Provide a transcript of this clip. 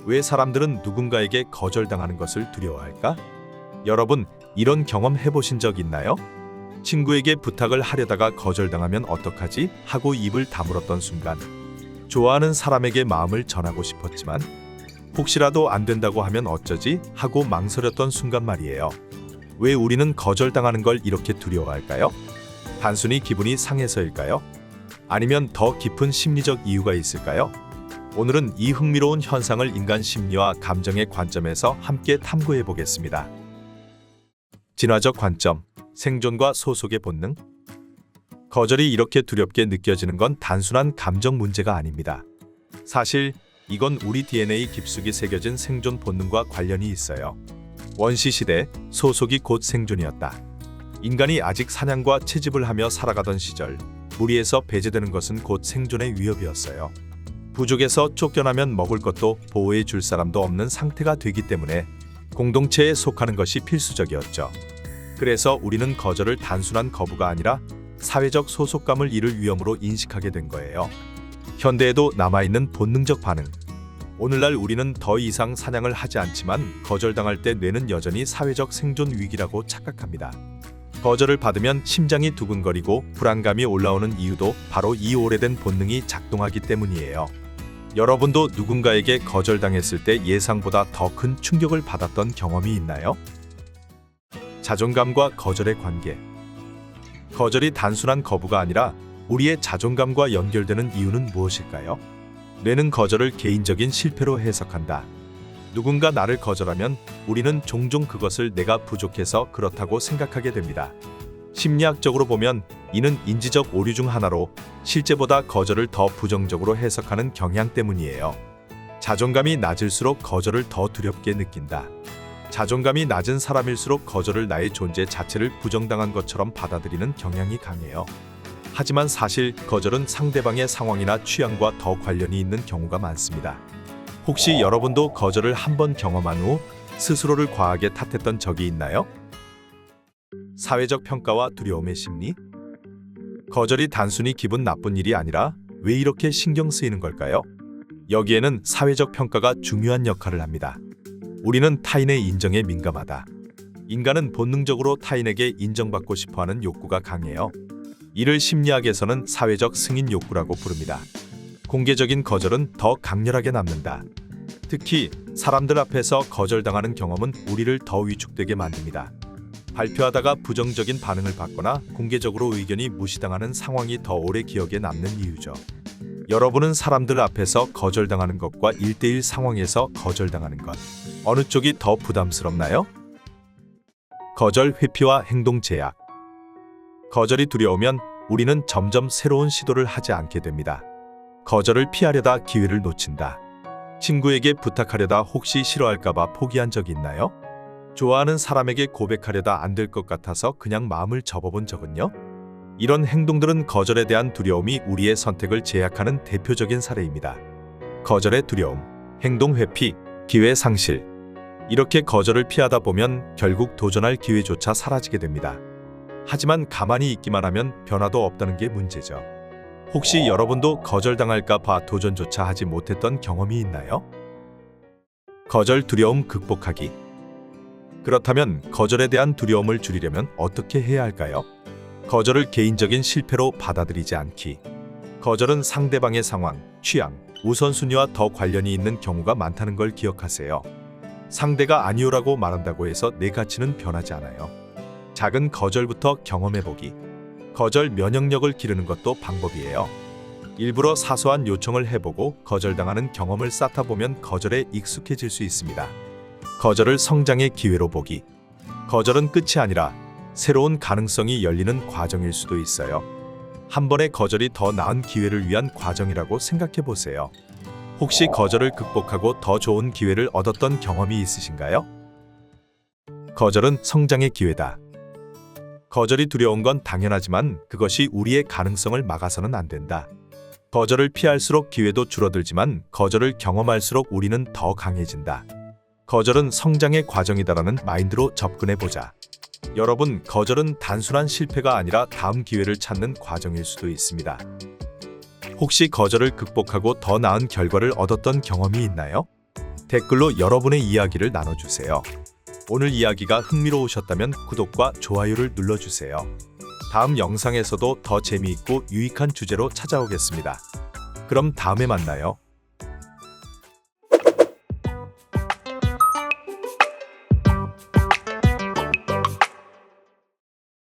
왜 사람들은 누군가에게 거절당하는 것을 두려워할까? 여러분, 이런 경험 해보신 적 있나요? 친구에게 부탁을 하려다가 거절당하면 어떡하지? 하고 입을 다물었던 순간, 좋아하는 사람에게 마음을 전하고 싶었지만 혹시라도 안 된다고 하면 어쩌지? 하고 망설였던 순간 말이에요. 왜 우리는 거절당하는 걸 이렇게 두려워할까요? 단순히 기분이 상해서일까요? 아니면 더 깊은 심리적 이유가 있을까요? 오늘은 이 흥미로운 현상을 인간 심리와 감정의 관점에서 함께 탐구해 보겠습니다. 진화적 관점, 생존과 소속의 본능. 거절이 이렇게 두렵게 느껴지는 건 단순한 감정 문제가 아닙니다. 사실 이건 우리 DNA 깊숙이 새겨진 생존 본능과 관련이 있어요. 원시시대, 소속이 곧 생존이었다. 인간이 아직 사냥과 채집을 하며 살아가던 시절, 무리에서 배제되는 것은 곧 생존의 위협이었어요. 부족에서 쫓겨나면 먹을 것도 보호해 줄 사람도 없는 상태가 되기 때문에 공동체에 속하는 것이 필수적이었죠. 그래서 우리는 거절을 단순한 거부가 아니라 사회적 소속감을 잃을 위험으로 인식하게 된 거예요. 현대에도 남아있는 본능적 반응. 오늘날 우리는 더 이상 사냥을 하지 않지만 거절당할 때 뇌는 여전히 사회적 생존 위기라고 착각합니다. 거절을 받으면 심장이 두근거리고 불안감이 올라오는 이유도 바로 이 오래된 본능이 작동하기 때문이에요. 여러분도 누군가에게 거절당했을 때 예상보다 더 큰 충격을 받았던 경험이 있나요? 자존감과 거절의 관계. 거절이 단순한 거부가 아니라 우리의 자존감과 연결되는 이유는 무엇일까요? 뇌는 거절을 개인적인 실패로 해석한다. 누군가 나를 거절하면 우리는 종종 그것을 내가 부족해서 그렇다고 생각하게 됩니다. 심리학적으로 보면 이는 인지적 오류 중 하나로 실제보다 거절을 더 부정적으로 해석하는 경향 때문이에요. 자존감이 낮을수록 거절을 더 두렵게 느낀다. 자존감이 낮은 사람일수록 거절을 나의 존재 자체를 부정당한 것처럼 받아들이는 경향이 강해요. 하지만 사실 거절은 상대방의 상황이나 취향과 더 관련이 있는 경우가 많습니다. 혹시 여러분도 거절을 한번 경험한 후 스스로를 과하게 탓했던 적이 있나요? 사회적 평가와 두려움의 심리? 거절이 단순히 기분 나쁜 일이 아니라 왜 이렇게 신경 쓰이는 걸까요? 여기에는 사회적 평가가 중요한 역할을 합니다. 우리는 타인의 인정에 민감하다. 인간은 본능적으로 타인에게 인정받고 싶어하는 욕구가 강해요. 이를 심리학에서는 사회적 승인 욕구라고 부릅니다. 공개적인 거절은 더 강렬하게 남는다. 특히 사람들 앞에서 거절당하는 경험은 우리를 더 위축되게 만듭니다. 발표하다가 부정적인 반응을 받거나 공개적으로 의견이 무시당하는 상황이 더 오래 기억에 남는 이유죠. 여러분은 사람들 앞에서 거절당하는 것과 1대1 상황에서 거절당하는 것, 어느 쪽이 더 부담스럽나요? 거절 회피와 행동 제약. 거절이 두려우면 우리는 점점 새로운 시도를 하지 않게 됩니다. 거절을 피하려다 기회를 놓친다. 친구에게 부탁하려다 혹시 싫어할까봐 포기한 적 있나요? 좋아하는 사람에게 고백하려다 안 될 것 같아서 그냥 마음을 접어본 적은요? 이런 행동들은 거절에 대한 두려움이 우리의 선택을 제약하는 대표적인 사례입니다. 거절의 두려움, 행동 회피, 기회 상실. 이렇게 거절을 피하다 보면 결국 도전할 기회조차 사라지게 됩니다. 하지만 가만히 있기만 하면 변화도 없다는 게 문제죠. 혹시 여러분도 거절당할까 봐 도전조차 하지 못했던 경험이 있나요? 거절 두려움 극복하기. 그렇다면 거절에 대한 두려움을 줄이려면 어떻게 해야 할까요? 거절을 개인적인 실패로 받아들이지 않기. 거절은 상대방의 상황, 취향, 우선순위와 더 관련이 있는 경우가 많다는 걸 기억하세요. 상대가 아니오라고 말한다고 해서 내 가치는 변하지 않아요. 작은 거절부터 경험해보기. 거절 면역력을 기르는 것도 방법이에요. 일부러 사소한 요청을 해보고 거절당하는 경험을 쌓다 보면 거절에 익숙해질 수 있습니다. 거절을 성장의 기회로 보기. 거절은 끝이 아니라 새로운 가능성이 열리는 과정일 수도 있어요. 한 번의 거절이 더 나은 기회를 위한 과정이라고 생각해 보세요. 혹시 거절을 극복하고 더 좋은 기회를 얻었던 경험이 있으신가요? 거절은 성장의 기회다. 거절이 두려운 건 당연하지만 그것이 우리의 가능성을 막아서는 안 된다. 거절을 피할수록 기회도 줄어들지만 거절을 경험할수록 우리는 더 강해진다. 거절은 성장의 과정이다라는 마인드로 접근해보자. 여러분, 거절은 단순한 실패가 아니라 다음 기회를 찾는 과정일 수도 있습니다. 혹시 거절을 극복하고 더 나은 결과를 얻었던 경험이 있나요? 댓글로 여러분의 이야기를 나눠주세요. 오늘 이야기가 흥미로우셨다면 구독과 좋아요를 눌러주세요. 다음 영상에서도 더 재미있고 유익한 주제로 찾아오겠습니다. 그럼 다음에 만나요.